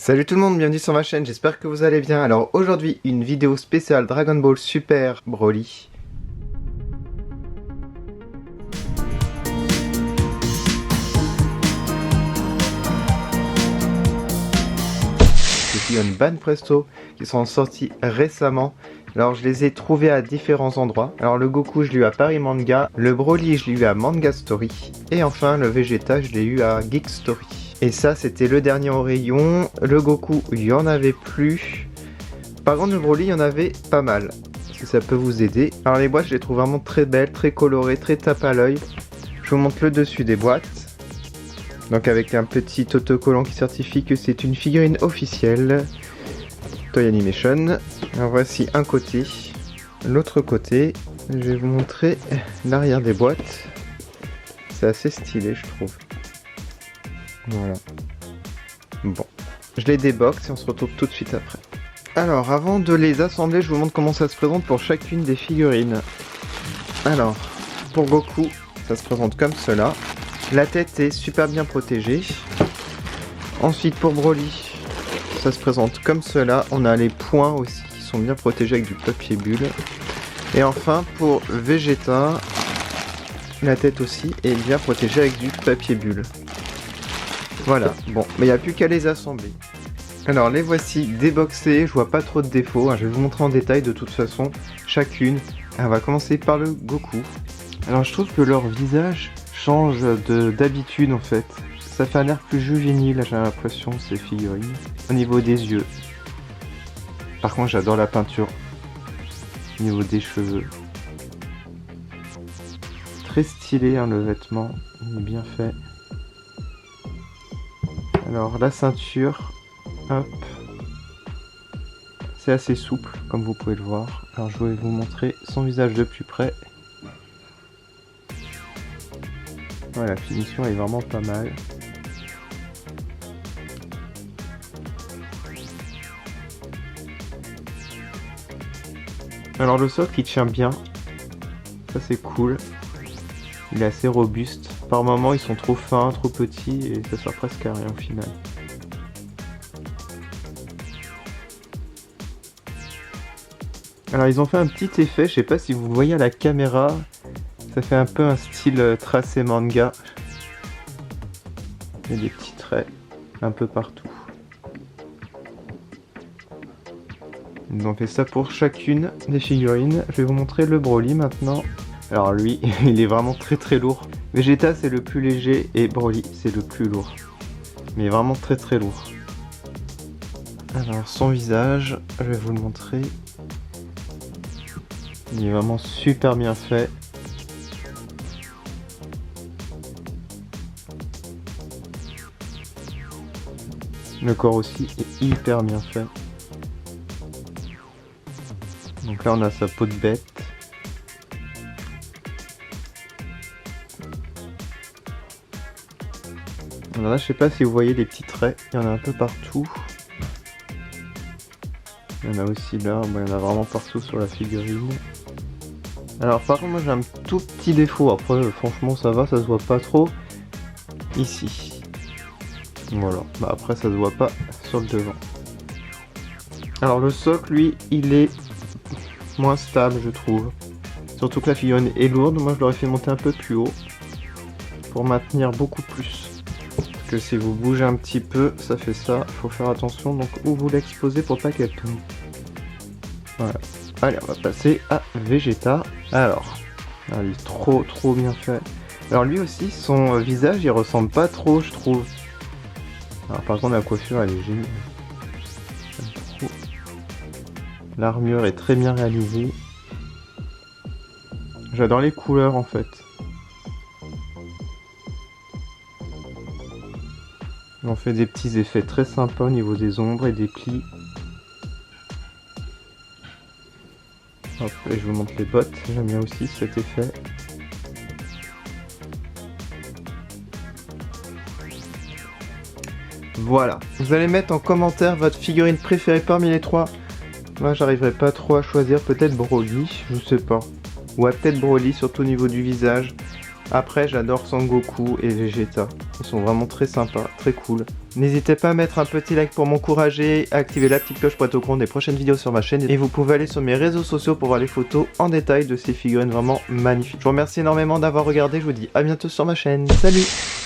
Salut tout le monde, bienvenue sur ma chaîne, j'espère que vous allez bien. Alors aujourd'hui, une vidéo spéciale Dragon Ball Super Broly. Ici une Ban Presto qui sont sortis récemment. Alors je les ai trouvés à différents endroits. Alors le Goku je l'ai eu à Paris Manga, le Broly je l'ai eu à Manga Story, et enfin le Vegeta je l'ai eu à Geek Story. Et ça c'était le dernier au rayon. Le Goku il y en avait plus. Par contre le Broly il y en avait pas mal. Si ça peut vous aider. Alors les boîtes je les trouve vraiment très belles, très colorées, très tape à l'œil. Je vous montre le dessus des boîtes. Donc avec un petit autocollant qui certifie que c'est une figurine officielle Toy Animation. Alors voici un côté, l'autre côté, je vais vous montrer l'arrière des boîtes. C'est assez stylé je trouve. Voilà. Bon, je les déboxe et on se retrouve tout de suite après. Alors avant de les assembler, je vous montre comment ça se présente pour chacune des figurines. Alors, pour Goku, ça se présente comme cela. La tête est super bien protégée. Ensuite pour Broly, ça se présente comme cela. On a les poings aussi qui sont bien protégés avec du papier bulle. Et enfin pour Vegeta, la tête aussi est bien protégée avec du papier bulle. Voilà, bon, mais il n'y a plus qu'à les assembler. Alors les voici déboxés, je vois pas trop de défauts, hein. Je vais vous montrer en détail de toute façon chacune. On va commencer par le Goku. Alors je trouve que leur visage change d'habitude en fait. Ça fait un air plus juvénile, j'ai l'impression, ces figurines. Au niveau des yeux. Par contre, j'adore la peinture. Au niveau des cheveux. Très stylé, hein, le vêtement. Il est bien fait. Alors, la ceinture. Hop. C'est assez souple, comme vous pouvez le voir. Alors, je vais vous montrer son visage de plus près. Ouais, la finition est vraiment pas mal. Alors le socle il tient bien, ça c'est cool, il est assez robuste. Par moments ils sont trop fins, trop petits et ça sert presque à rien au final. Alors ils ont fait un petit effet, je sais pas si vous voyez à la caméra, ça fait un peu un style tracé manga. Il y a des petits traits un peu partout. Ils ont fait ça pour chacune des figurines. Je vais vous montrer le Broly maintenant. Alors lui, il est vraiment très lourd. Vegeta c'est le plus léger et Broly c'est le plus lourd. Mais vraiment très lourd. Alors son visage, je vais vous le montrer. Il est vraiment super bien fait. Le corps aussi est hyper bien fait. Donc là on a sa peau de bête. Alors là je sais pas si vous voyez les petits traits, il y en a un peu partout. Il y en a aussi là, bon, il y en a vraiment partout sur la figurine. Alors par contre moi j'ai un tout petit défaut, après franchement ça va, ça se voit pas trop. Ici. Voilà, bah, après ça se voit pas sur le devant. Alors le socle lui il est moins stable je trouve. Surtout que la figurine est lourde, moi je l'aurais fait monter un peu plus haut. Pour maintenir beaucoup plus. Parce que si vous bougez un petit peu, ça fait ça, faut faire attention donc où vous l'exposez pour pas qu'elle tombe. Voilà. Allez on va passer à Vegeta. Alors, il est trop bien fait. Alors lui aussi, son visage il ressemble pas trop je trouve. Alors par contre la coiffure elle est géniale. L'armure est très bien réalisée. J'adore les couleurs en fait. On fait des petits effets très sympas au niveau des ombres et des plis. Hop, et je vous montre les bottes, j'aime bien aussi cet effet. Voilà, vous allez mettre en commentaire votre figurine préférée parmi les trois. Moi j'arriverai pas trop à choisir, peut-être Broly, je sais pas. Ouais peut-être Broly, surtout au niveau du visage. Après j'adore Son Goku et Vegeta. Ils sont vraiment très sympas, très cool. N'hésitez pas à mettre un petit like pour m'encourager, à activer la petite cloche pour être au courant des prochaines vidéos sur ma chaîne. Et vous pouvez aller sur mes réseaux sociaux pour voir les photos en détail de ces figurines vraiment magnifiques. Je vous remercie énormément d'avoir regardé, je vous dis à bientôt sur ma chaîne. Salut!